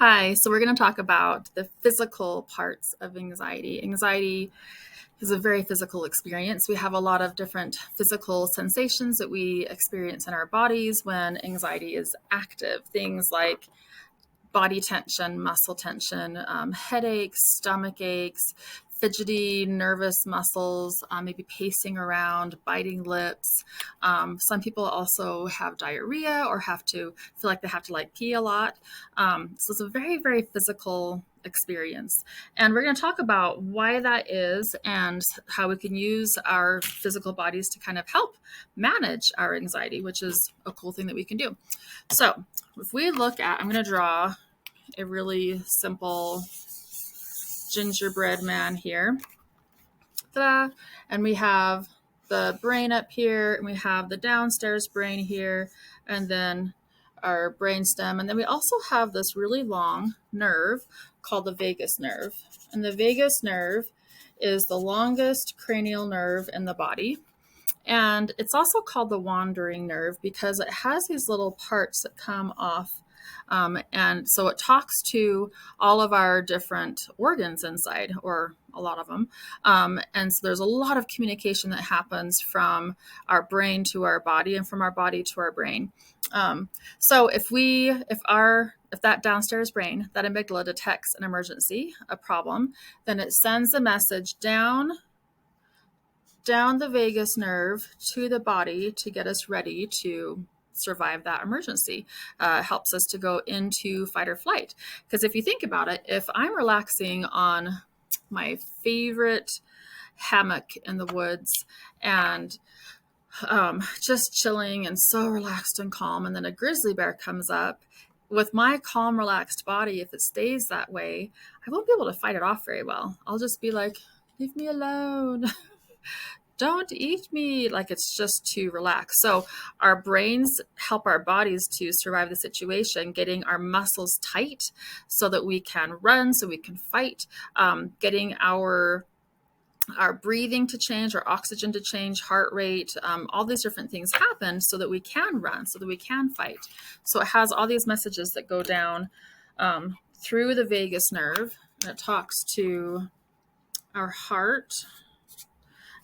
Hi, so we're going to talk about the physical parts of anxiety. Anxiety is a very physical experience. We have a lot of different physical sensations that we experience in our bodies when anxiety is active. Things like body tension, muscle tension, headaches, stomach aches, fidgety, nervous muscles, maybe pacing around, biting lips. Some people also have diarrhea or have to feel like they have to pee a lot. So it's a very, very physical experience. And we're going to talk about why that is and how we can use our physical bodies to kind of help manage our anxiety, which is a cool thing that we can do. So if we look at, I'm going to draw a really simple gingerbread man here. Ta-da! And we have the brain up here, and we have the downstairs brain here, and then our brain stem. And then we also have this really long nerve called the vagus nerve. And the vagus nerve is the longest cranial nerve in the body. And it's also called the wandering nerve because it has these little parts that come off. And so it talks to all of our different organs inside, or a lot of them. And so there's a lot of communication that happens from our brain to our body and from our body to our brain. So if that downstairs brain, that amygdala detects an emergency, a problem, then it sends a message down the vagus nerve to the body to get us ready to survive that emergency. Helps us to go into fight or flight. Because if you think about it, if I'm relaxing on my favorite hammock in the woods and just chilling and so relaxed and calm, and then a grizzly bear comes up, with my calm, relaxed body, if it stays that way, I won't be able to fight it off very well. I'll just be like, leave me alone. Don't eat me. Like, it's just too relaxed. So our brains help our bodies to survive the situation, getting our muscles tight so that we can run, so we can fight, getting our breathing to change, our oxygen to change, heart rate, all these different things happen so that we can run, so that we can fight. So it has all these messages that go down through the vagus nerve, and it talks to our heart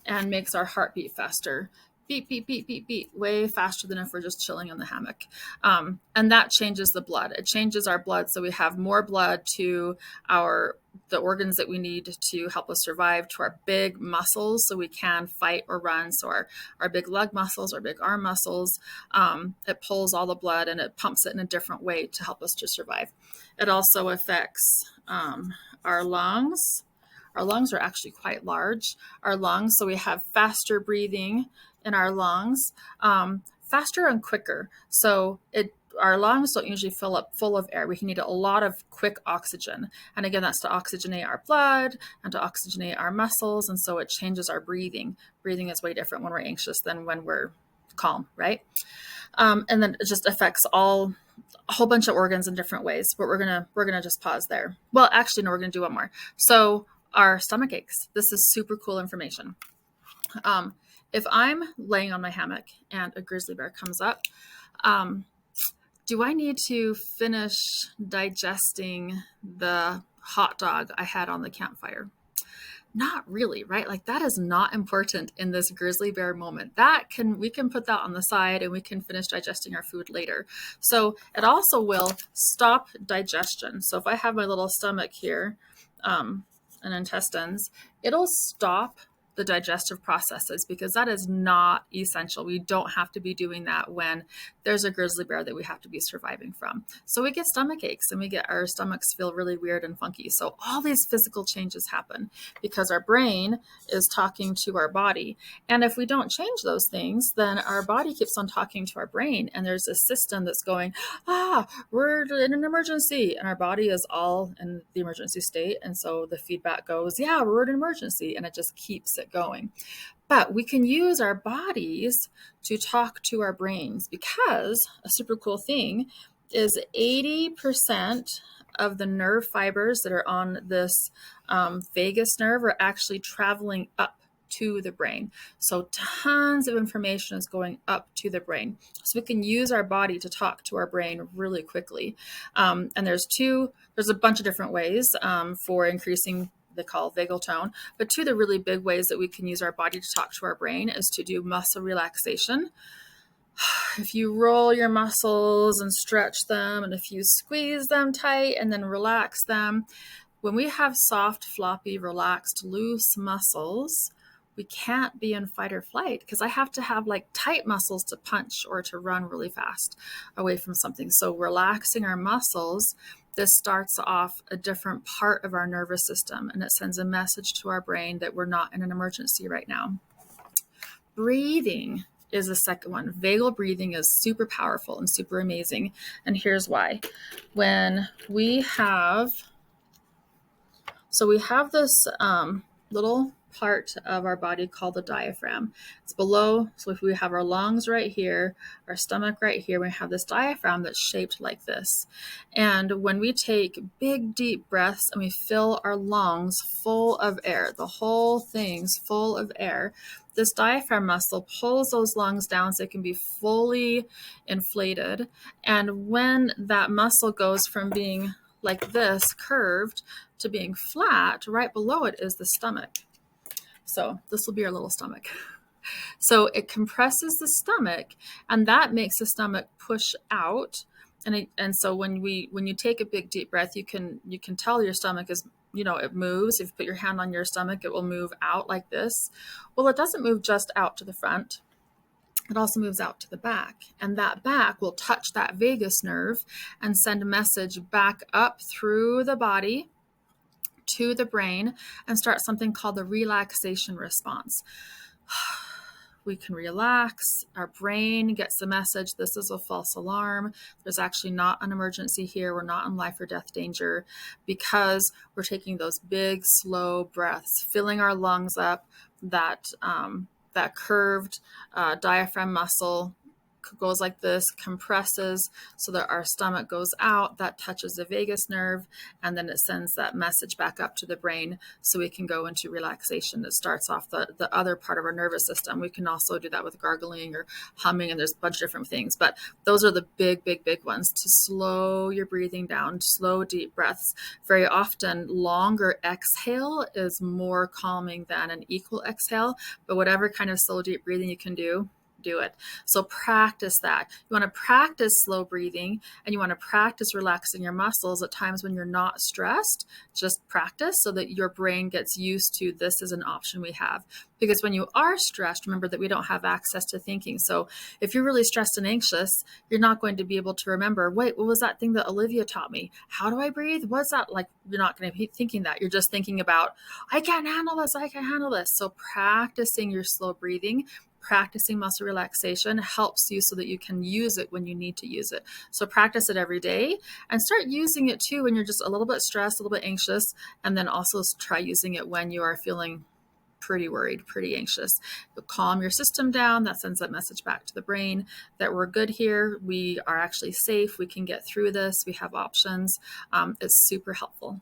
and makes our heart beat faster. Beat, beat, beat, beat, beat, way faster than if we're just chilling in the hammock. And that changes the blood. It changes our blood so we have more blood to the organs that we need to help us survive, to our big muscles so we can fight or run. So our big leg muscles, our big arm muscles, it pulls all the blood and it pumps it in a different way to help us to survive. It also affects our lungs. Our lungs are actually quite large. Our lungs, so we have faster breathing in our lungs, faster and quicker. So our lungs don't usually fill up full of air. We can need a lot of quick oxygen. And again, that's to oxygenate our blood and to oxygenate our muscles. And so it changes our breathing. Breathing is way different when we're anxious than when we're calm, right? And then it just affects a whole bunch of organs in different ways. But we're gonna just pause there. Well, actually, no, we're gonna do one more. So our stomach aches. This is super cool information. If I'm laying on my hammock and a grizzly bear comes up, do I need to finish digesting the hot dog I had on the campfire? Not really, right? Like, that is not important in this grizzly bear moment. We can put that on the side and we can finish digesting our food later. So it also will stop digestion. So if I have my little stomach here, and intestines, it'll stop the digestive processes because that is not essential. We don't have to be doing that when there's a grizzly bear that we have to be surviving from. So we get stomach aches and our stomachs feel really weird and funky. So all these physical changes happen because our brain is talking to our body. And if we don't change those things, then our body keeps on talking to our brain. And there's a system that's going, we're in an emergency. And our body is all in the emergency state. And so the feedback goes, yeah, we're in an emergency. And it just keeps it going. But we can use our bodies to talk to our brains because a super cool thing is 80% of the nerve fibers that are on this vagus nerve are actually traveling up to the brain. So tons of information is going up to the brain. So we can use our body to talk to our brain really quickly. And there's a bunch of different ways for increasing, they call vagal tone, but two of the really big ways that we can use our body to talk to our brain is to do muscle relaxation. If you roll your muscles and stretch them, and if you squeeze them tight and then relax them, when we have soft, floppy, relaxed, loose muscles, we can't be in fight or flight because I have to have like tight muscles to punch or to run really fast away from something. So relaxing our muscles, this starts off a different part of our nervous system, and it sends a message to our brain that we're not in an emergency right now. Breathing is the second one. Vagal breathing is super powerful and super amazing. And here's why. When we have this little part of our body called the diaphragm. It's below. So if we have our lungs right here, our stomach right here, we have this diaphragm that's shaped like this. And when we take big, deep breaths and we fill our lungs full of air, the whole thing's full of air, this diaphragm muscle pulls those lungs down so they can be fully inflated. And when that muscle goes from being like this, curved, to being flat, right below it is the stomach. So this will be our little stomach. So it compresses the stomach, and that makes the stomach push out. And so when you take a big deep breath, you can tell your stomach is, it moves. If you put your hand on your stomach, it will move out like this. Well, it doesn't move just out to the front. It also moves out to the back, and that back will touch that vagus nerve and send a message back up through the body to the brain and start something called the relaxation response. We can relax. Our brain gets the message, this is a false alarm. There's actually not an emergency here. We're not in life or death danger, because we're taking those big, slow breaths, filling our lungs up. That curved diaphragm muscle goes like this, compresses so that our stomach goes out, that touches the vagus nerve, and then it sends that message back up to the brain so we can go into relaxation. That starts off the other part of our nervous system. We can also do that with gargling or humming, and there's a bunch of different things, but those are the big ones to slow your breathing down, slow deep breaths. Very often longer exhale is more calming than an equal exhale, but whatever kind of slow deep breathing you can do it. So practice that. You want to practice slow breathing, and you want to practice relaxing your muscles at times when you're not stressed. Just practice so that your brain gets used to this is an option we have. Because when you are stressed, remember that we don't have access to thinking. So if you're really stressed and anxious, you're not going to be able to remember, wait, what was that thing that Olivia taught me? How do I breathe? What's that? Like, you're not going to be thinking that. You're just thinking about, I can't handle this. So practicing your slow breathing, practicing muscle relaxation helps you so that you can use it when you need to use it. So practice it every day and start using it too when you're just a little bit stressed, a little bit anxious, and then also try using it when you are feeling pretty worried, pretty anxious. You'll calm your system down. That sends that message back to the brain that we're good here. We are actually safe. We can get through this. We have options. It's super helpful.